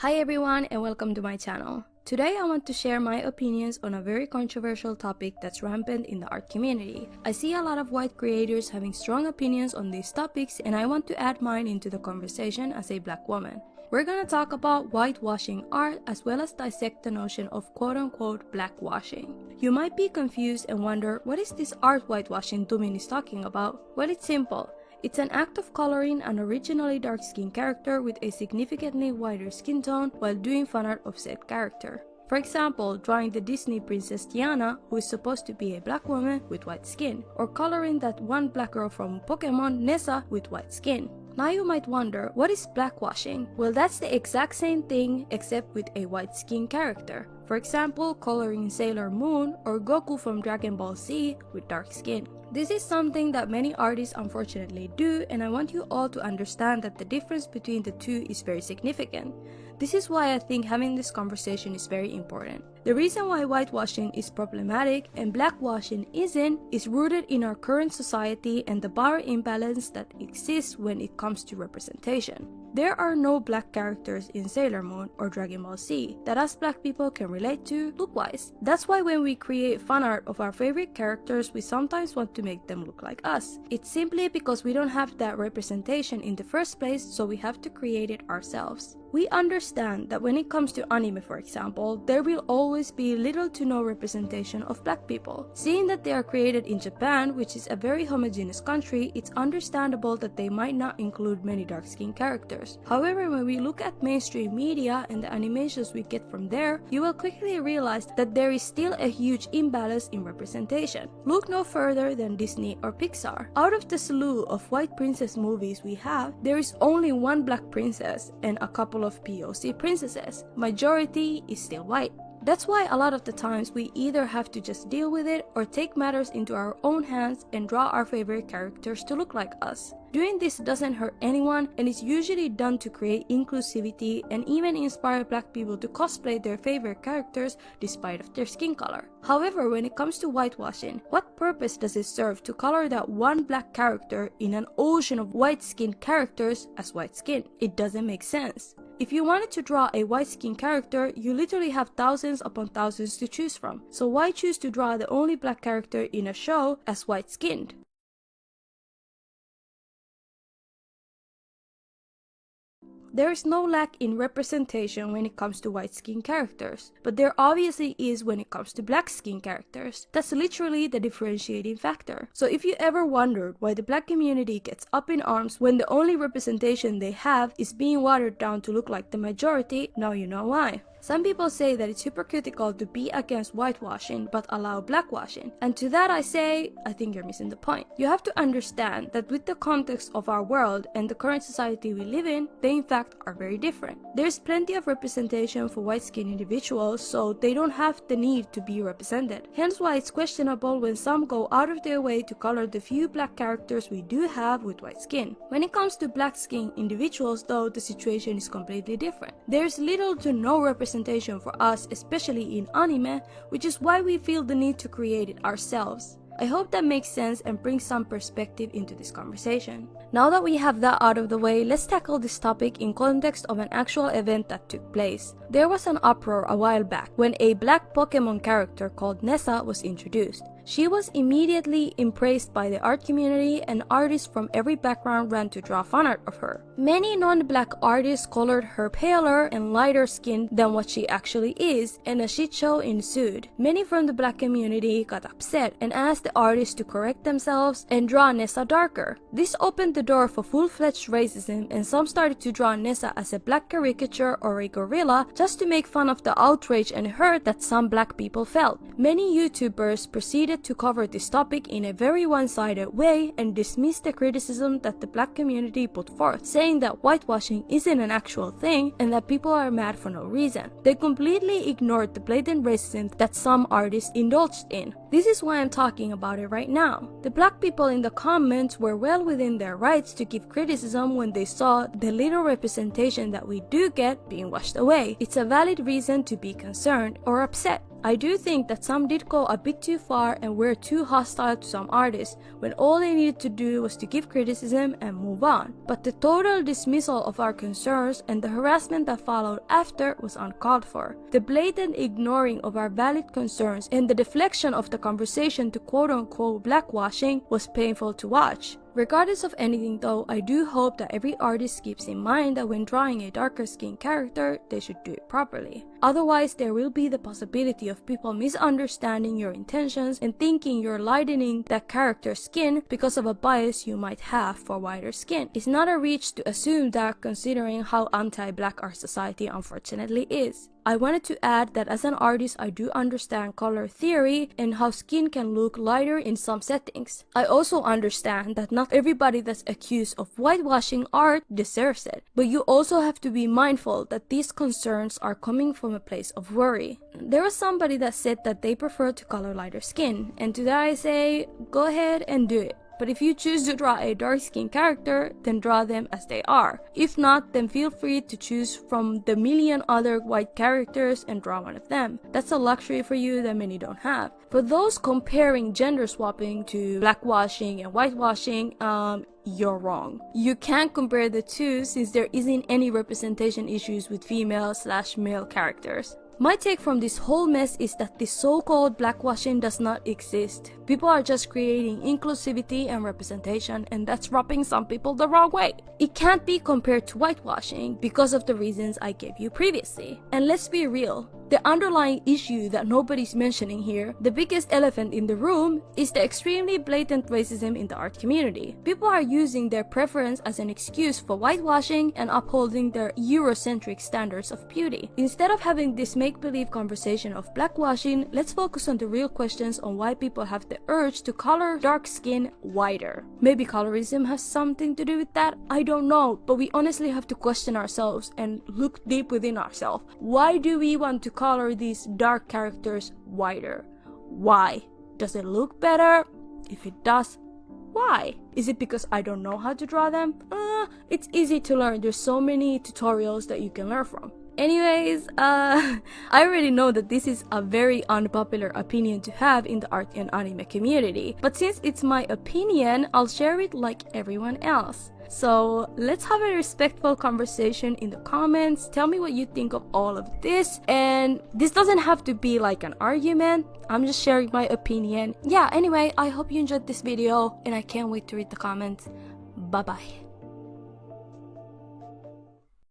Hi everyone and welcome to my channel. Today I want to share my opinions on a very controversial topic that's rampant in the art community. I see a lot of white creators having strong opinions on these topics and I want to add mine into the conversation as a black woman. We're gonna talk about whitewashing art as well as dissect the notion of quote-unquote blackwashing. You might be confused and wonder, what is this art whitewashing Tumin is talking about? Well, it's simple. It's an act of coloring an originally dark-skinned character with a significantly whiter skin tone while doing fan art of said character. For example, drawing the Disney princess Tiana, who is supposed to be a black woman with white skin, or coloring that one black girl from Pokemon, Nessa, with white skin. Now you might wonder, what is blackwashing? Well, that's the exact same thing except with a white skin character. For example, coloring Sailor Moon or Goku from Dragon Ball Z with dark skin. This is something that many artists unfortunately do, and I want you all to understand that the difference between the two is very significant. This is why I think having this conversation is very important. The reason why whitewashing is problematic and blackwashing isn't is rooted in our current society and the power imbalance that exists when it comes to representation. There are no black characters in Sailor Moon or Dragon Ball Z that us black people can relate to look-wise. That's why when we create fan art of our favorite characters, we sometimes want to make them look like us. It's simply because we don't have that representation in the first place, so we have to create it ourselves. We understand that when it comes to anime, for example, there will always be little to no representation of black people. Seeing that they are created in Japan, which is a very homogeneous country, it's understandable that they might not include many dark-skinned characters. However, when we look at mainstream media and the animations we get from there, you will quickly realize that there is still a huge imbalance in representation. Look no further than Disney or Pixar. Out of the slew of white princess movies we have, there is only one black princess and a couple of POC princesses. Majority is still white. That's why a lot of the times we either have to just deal with it or take matters into our own hands and draw our favorite characters to look like us. Doing this doesn't hurt anyone and is usually done to create inclusivity and even inspire black people to cosplay their favorite characters despite of their skin color. However, when it comes to whitewashing, what purpose does it serve to color that one black character in an ocean of white-skinned characters as white skin? It doesn't make sense. If you wanted to draw a white-skinned character, you literally have thousands upon thousands to choose from. So why choose to draw the only black character in a show as white-skinned? There is no lack in representation when it comes to white-skinned characters, but there obviously is when it comes to black-skinned characters. That's literally the differentiating factor. So if you ever wondered why the black community gets up in arms when the only representation they have is being watered down to look like the majority, now you know why. Some people say that it's hypocritical to be against whitewashing but allow blackwashing, and to that I say, I think you're missing the point. You have to understand that with the context of our world and the current society we live in, they in fact are very different. There's plenty of representation for white-skinned individuals, so they don't have the need to be represented. Hence why it's questionable when some go out of their way to color the few black characters we do have with white skin. When it comes to black-skinned individuals though, the situation is completely different. There's little to no representation for us, especially in anime, which is why we feel the need to create it ourselves. I hope that makes sense and brings some perspective into this conversation. Now that we have that out of the way, let's tackle this topic in context of an actual event that took place. There was an uproar a while back when a black Pokemon character called Nessa was introduced. She was immediately embraced by the art community and artists from every background ran to draw fan art of her. Many non-black artists colored her paler and lighter skinned than what she actually is, and a shit show ensued. Many from the black community got upset and asked the artists to correct themselves and draw Nessa darker. This opened the door for full-fledged racism, and some started to draw Nessa as a black caricature or a gorilla just to make fun of the outrage and hurt that some black people felt. Many YouTubers proceeded to cover this topic in a very one-sided way and dismiss the criticism that the black community put forth, saying that whitewashing isn't an actual thing and that people are mad for no reason. They completely ignored the blatant racism that some artists indulged in. This is why I'm talking about it right now. The black people in the comments were well within their rights to give criticism when they saw the little representation that we do get being washed away. It's a valid reason to be concerned or upset. I do think that some did go a bit too far and were too hostile to some artists when all they needed to do was to give criticism and move on. But the total dismissal of our concerns and the harassment that followed after was uncalled for. The blatant ignoring of our valid concerns and the deflection of the conversation to quote-unquote blackwashing was painful to watch. Regardless of anything though, I do hope that every artist keeps in mind that when drawing a darker skinned character, they should do it properly. Otherwise, there will be the possibility of people misunderstanding your intentions and thinking you're lightening that character's skin because of a bias you might have for whiter skin. It's not a reach to assume that considering how anti-black our society unfortunately is. I wanted to add that as an artist, I do understand color theory and how skin can look lighter in some settings. I also understand that not everybody that's accused of whitewashing art deserves it, but you also have to be mindful that these concerns are coming from a place of worry. There was somebody that said that they prefer to color lighter skin, and to that I say, go ahead and do it. But if you choose to draw a dark-skinned character, then draw them as they are. If not, then feel free to choose from the million other white characters and draw one of them. That's a luxury for you that many don't have. For those comparing gender swapping to blackwashing and whitewashing, you're wrong. You can't compare the two since there isn't any representation issues with female/male characters. My take from this whole mess is that this so-called blackwashing does not exist. People are just creating inclusivity and representation, and that's rubbing some people the wrong way. It can't be compared to whitewashing because of the reasons I gave you previously. And let's be real, the underlying issue that nobody's mentioning here, the biggest elephant in the room, is the extremely blatant racism in the art community. People are using their preference as an excuse for whitewashing and upholding their Eurocentric standards of beauty. Instead of having this make-believe conversation of blackwashing, let's focus on the real questions on why people have the urge to color dark skin whiter. Maybe colorism has something to do with that, I don't know, but we honestly have to question ourselves and look deep within ourselves. Why do we want to color these dark characters whiter? Why? Does it look better? If it does, why? Is it because I don't know how to draw them? It's easy to learn. There's so many tutorials that you can learn from. Anyways, I already know that this is a very unpopular opinion to have in the art and anime community, but since it's my opinion, I'll share it like everyone else. So let's have a respectful conversation in the comments. Tell me what you think of all of this, and this doesn't have to be like an argument. I'm just sharing my opinion. Yeah, anyway, I hope you enjoyed this video and I can't wait to read the comments. Bye bye.